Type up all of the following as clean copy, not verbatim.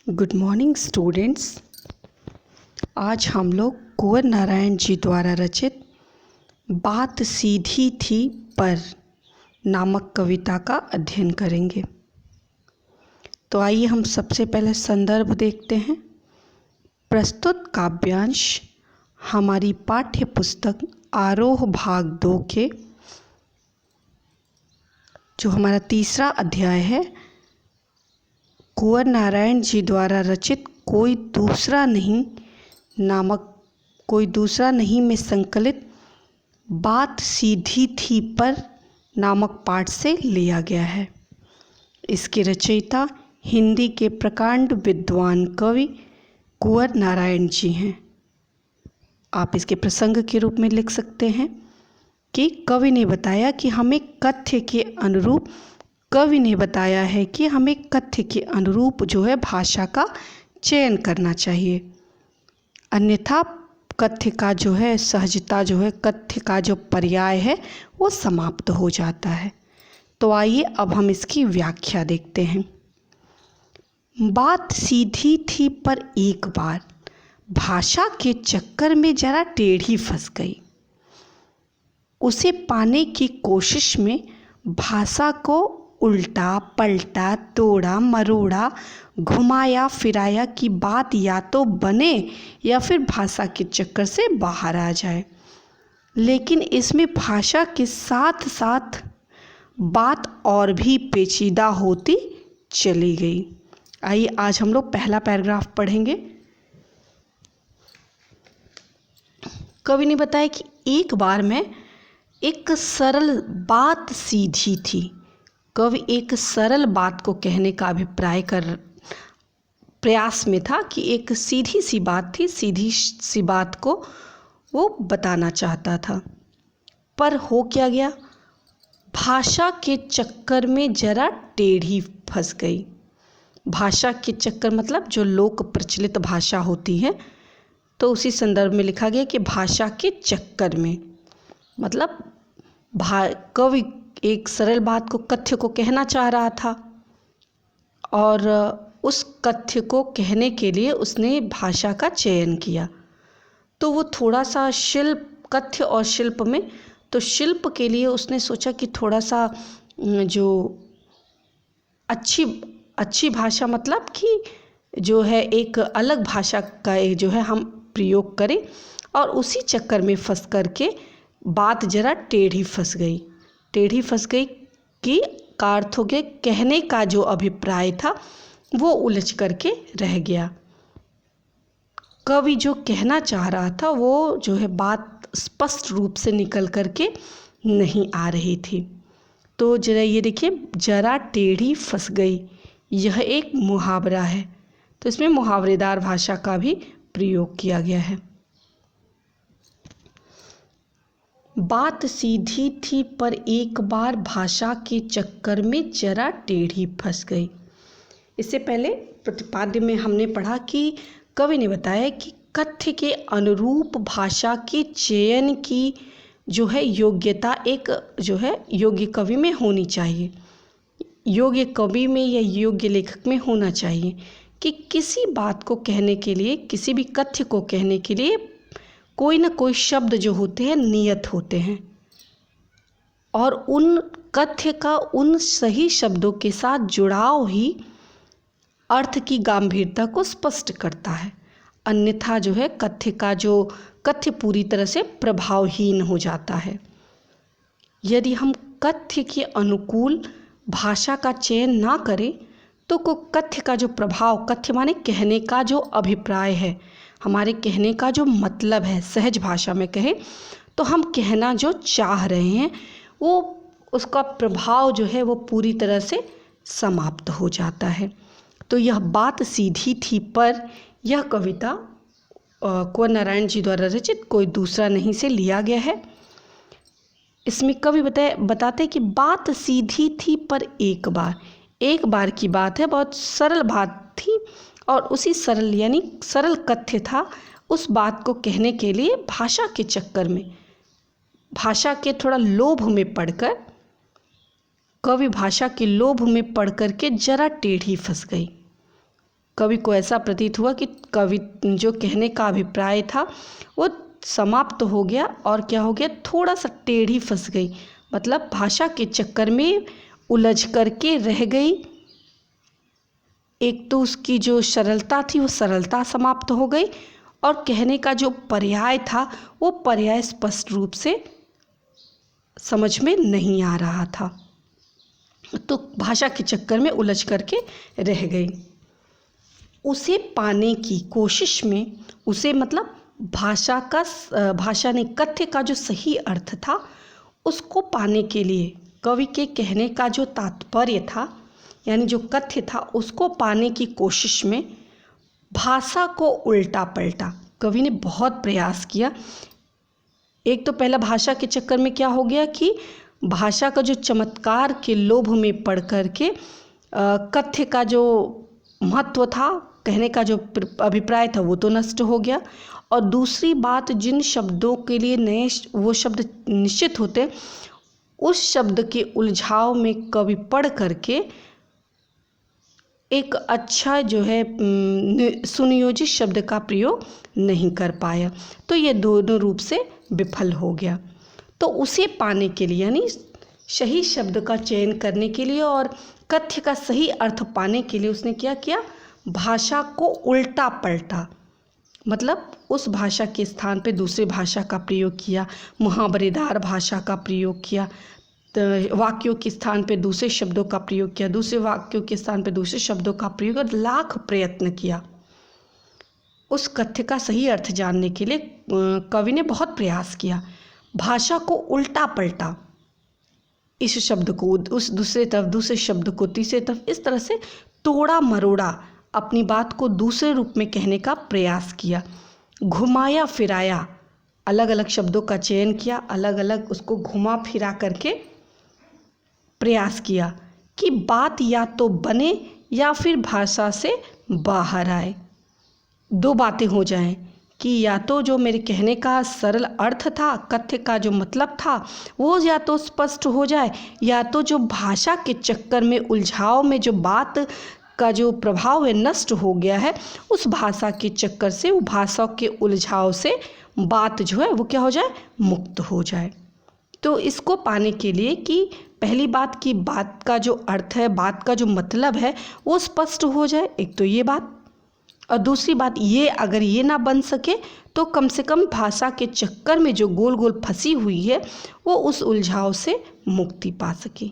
Good morning students. आज हम लोग कुंवर नारायण जी द्वारा रचित बात सीधी थी पर नामक कविता का अध्ययन करेंगे। तो आइए हम सबसे पहले संदर्भ देखते हैं। प्रस्तुत काव्यांश हमारी पाठ्य पुस्तक आरोह भाग 2 के जो हमारा तीसरा अध्याय है, कुंवर नारायण जी द्वारा रचित कोई दूसरा नहीं में संकलित बात सीधी थी पर नामक पाठ से लिया गया है। इसके रचयिता हिंदी के प्रकांड विद्वान कवि कुंवर नारायण जी हैं। आप इसके प्रसंग के रूप में लिख सकते हैं कि कवि ने बताया कि हमें कथ्य के अनुरूप जो है भाषा का चयन करना चाहिए, अन्यथा कथ्य का जो है सहजता जो है कथ्य का जो पर्याय है वो समाप्त हो जाता है। तो आइए अब हम इसकी व्याख्या देखते हैं। बात सीधी थी पर एक बार भाषा के चक्कर में जरा टेढ़ी फंस गई। उसे पाने की कोशिश में भाषा को उल्टा पलटा तोड़ा मरोड़ा घुमाया फिराया कि बात या तो बने या फिर भाषा के चक्कर से बाहर आ जाए। लेकिन इसमें भाषा के साथ साथ बात और भी पेचीदा होती चली गई। आइए आज हम लोग पहला पैराग्राफ पढ़ेंगे। कवि ने बताया कि एक बार में एक सरल बात सीधी थी। कवि एक सरल बात को कहने का अभिप्राय प्रयास में था कि एक सीधी सी बात थी, सीधी सी बात को वो बताना चाहता था। पर हो क्या गया, भाषा के चक्कर में जरा टेढ़ी फंस गई। भाषा के चक्कर मतलब जो लोक प्रचलित भाषा होती है, तो उसी संदर्भ में लिखा गया कि भाषा के चक्कर में मतलब कवि एक सरल बात को कथ्य को कहना चाह रहा था और उस कथ्य को कहने के लिए उसने भाषा का चयन किया। तो वो थोड़ा सा कथ्य और शिल्प में, तो शिल्प के लिए उसने सोचा कि थोड़ा सा जो अच्छी भाषा मतलब कि जो है एक अलग भाषा का जो है हम प्रयोग करें, और उसी चक्कर में फंस करके बात जरा टेढ़ी फंस गई कि का अर्थ हो गया कहने का जो अभिप्राय था वो उलझ करके रह गया। कवि जो कहना चाह रहा था वो जो है बात स्पष्ट रूप से निकल करके नहीं आ रही थी। तो जरा ये देखिए, जरा टेढ़ी फंस गई, यह एक मुहावरा है, तो इसमें मुहावरेदार भाषा का भी प्रयोग किया गया है। बात सीधी थी पर एक बार भाषा के चक्कर में जरा टेढ़ी फंस गई। इससे पहले प्रतिपाद्य में हमने पढ़ा कि कवि ने बताया कि कथ्य के अनुरूप भाषा के चयन की जो है योग्यता एक जो है योग्य कवि में होनी चाहिए, योग्य कवि में या योग्य लेखक में होना चाहिए कि किसी बात को कहने के लिए, किसी भी कथ्य को कहने के लिए कोई ना कोई शब्द जो होते हैं नियत होते हैं, और उन कथ्य का उन सही शब्दों के साथ जुड़ाव ही अर्थ की गंभीरता को स्पष्ट करता है। अन्यथा जो है कथ्य पूरी तरह से प्रभावहीन हो जाता है। यदि हम कथ्य के अनुकूल भाषा का चयन ना करें तो कथ्य का जो प्रभाव, कथ्य माने कहने का जो अभिप्राय है, हमारे कहने का जो मतलब है, सहज भाषा में कहें तो हम कहना जो चाह रहे हैं वो उसका प्रभाव जो है वो पूरी तरह से समाप्त हो जाता है। तो यह बात सीधी थी पर यह कविता कुंवर नारायण जी द्वारा रचित कोई दूसरा नहीं से लिया गया है। इसमें कवि बताते कि बात सीधी थी पर एक बार की बात है, बहुत सरल बात थी, और उसी सरल यानी सरल कथ्य था। उस बात को कहने के लिए भाषा के चक्कर में, भाषा के थोड़ा लोभ में पड़कर, कवि भाषा के लोभ में पड़ कर के जरा टेढ़ी फंस गई। कवि को ऐसा प्रतीत हुआ कि कवि जो कहने का अभिप्राय था वो समाप्त हो गया और क्या हो गया, थोड़ा सा टेढ़ी फंस गई, मतलब भाषा के चक्कर में उलझ करके रह गई। एक तो उसकी जो सरलता थी वो सरलता समाप्त हो गई और कहने का जो पर्याय था वो पर्याय स्पष्ट रूप से समझ में नहीं आ रहा था, तो भाषा के चक्कर में उलझ करके रह गई। उसे पाने की कोशिश में, उसे मतलब भाषा ने कथ्य का जो सही अर्थ था उसको पाने के लिए कवि के कहने का जो तात्पर्य था, यानी जो कथ्य था उसको पाने की कोशिश में भाषा को उल्टा पलटा कवि ने बहुत प्रयास किया। एक तो पहला भाषा के चक्कर में क्या हो गया कि भाषा का जो चमत्कार के लोभ में पड़ कर के कथ्य का जो महत्व था, कहने का जो अभिप्राय था वो तो नष्ट हो गया, और दूसरी बात जिन शब्दों के लिए नए वो शब्द निश्चित होते उस शब्द के उलझाव में कवि पढ़ करके एक अच्छा जो है सुनियोजित शब्द का प्रयोग नहीं कर पाया, तो ये दोनों रूप से विफल हो गया। तो उसे पाने के लिए यानी सही शब्द का चयन करने के लिए और कथ्य का सही अर्थ पाने के लिए उसने क्या किया, भाषा को उल्टा पलटा, मतलब उस भाषा के स्थान पे दूसरे भाषा का प्रयोग किया, मुहावरेदार भाषा का प्रयोग किया, वाक्यों के स्थान पे दूसरे शब्दों का प्रयोग किया, दूसरे वाक्यों के स्थान पे दूसरे शब्दों का प्रयोग, और लाख प्रयत्न किया उस कथ्य का सही अर्थ जानने के लिए। कवि ने बहुत प्रयास किया, भाषा को उल्टा पलटा, इस शब्द को उस दूसरे तरफ, दूसरे शब्द को तीसरे तरफ, इस तरह से तोड़ा मरोड़ा अपनी बात को दूसरे रूप में कहने का प्रयास किया, घुमाया फिराया, अलग अलग शब्दों का चयन किया, अलग अलग उसको घुमा फिरा करके प्रयास किया कि बात या तो बने या फिर भाषा से बाहर आए, दो बातें हो जाएं कि या तो जो मेरे कहने का सरल अर्थ था, कथ्य का जो मतलब था वो या तो स्पष्ट हो जाए, या तो जो भाषा के चक्कर में उलझाव में जो बात का जो प्रभाव है नष्ट हो गया है, उस भाषा के चक्कर से, वो भाषा के उलझाव से बात जो है वो क्या हो जाए, मुक्त हो जाए। तो इसको पाने के लिए कि पहली बात की बात का जो अर्थ है, बात का जो मतलब है वो स्पष्ट हो जाए, एक तो ये बात, और दूसरी बात ये अगर ये ना बन सके तो कम से कम भाषा के चक्कर में जो गोल गोल फंसी हुई है वो उस उलझाव से मुक्ति पा सके।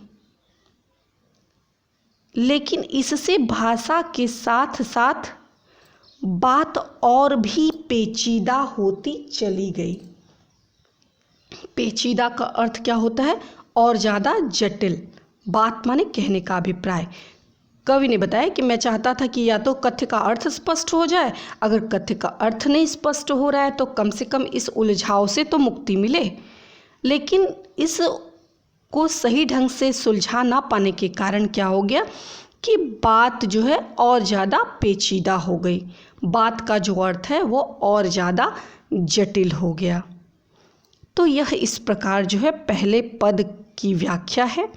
लेकिन इससे भाषा के साथ साथ बात और भी पेचीदा होती चली गई। पेचीदा का अर्थ क्या होता है, और ज़्यादा जटिल। बात माने कहने का अभिप्राय। कवि ने बताया कि मैं चाहता था कि या तो कथ्य का अर्थ स्पष्ट हो जाए, अगर कथ्य का अर्थ नहीं स्पष्ट हो रहा है तो कम से कम इस उलझाव से तो मुक्ति मिले। लेकिन इस को सही ढंग से सुलझा ना पाने के कारण क्या हो गया कि बात जो है और ज़्यादा पेचीदा हो गई, बात का जो अर्थ है वो और ज़्यादा जटिल हो गया। तो यह इस प्रकार जो है पहले पद की व्याख्या है।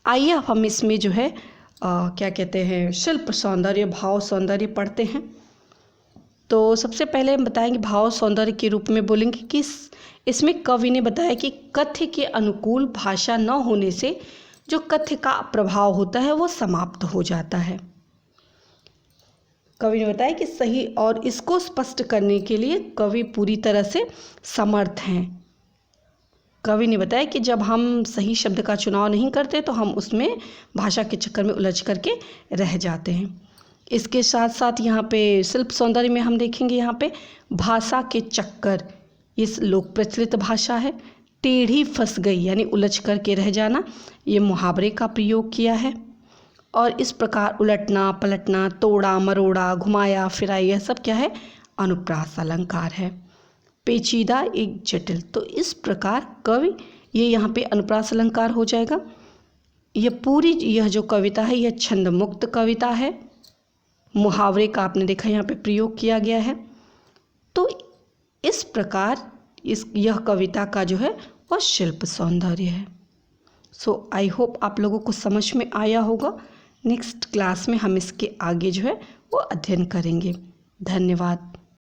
आइए अब हम इसमें जो है क्या कहते हैं, शिल्प सौंदर्य, भाव सौंदर्य पढ़ते हैं। तो सबसे पहले हम बताएंगे भाव सौंदर्य के रूप में बोलेंगे कि इसमें कवि ने बताया कि कथ्य के अनुकूल भाषा न होने से जो कथ्य का प्रभाव होता है वो समाप्त हो जाता है। कवि ने बताया कि सही, और इसको स्पष्ट करने के लिए कवि पूरी तरह से समर्थ हैं। कवि ने बताया कि जब हम सही शब्द का चुनाव नहीं करते तो हम उसमें भाषा के चक्कर में उलझ करके रह जाते हैं। इसके साथ साथ यहाँ पे शिल्प सौंदर्य में हम देखेंगे यहाँ पे भाषा के चक्कर, इस लोक प्रचलित भाषा है। टेढ़ी फंस गई यानी उलझ करके रह जाना, ये मुहावरे का प्रयोग किया है। और इस प्रकार उलटना पलटना, तोड़ा मरोड़ा, घुमाया फिराया, यह सब क्या है, अनुप्रास अलंकार है। पेचीदा एक जटिल, तो इस प्रकार कवि, ये यहाँ पे अनुप्रास अलंकार हो जाएगा। यह जो कविता है यह छंद मुक्त कविता है। मुहावरे का आपने देखा यहाँ पे प्रयोग किया गया है। तो इस प्रकार यह कविता का जो है वह शिल्प सौंदर्य है। सो आई होप आप लोगों को समझ में आया होगा। नेक्स्ट क्लास में हम इसके आगे जो है वो अध्ययन करेंगे। धन्यवाद।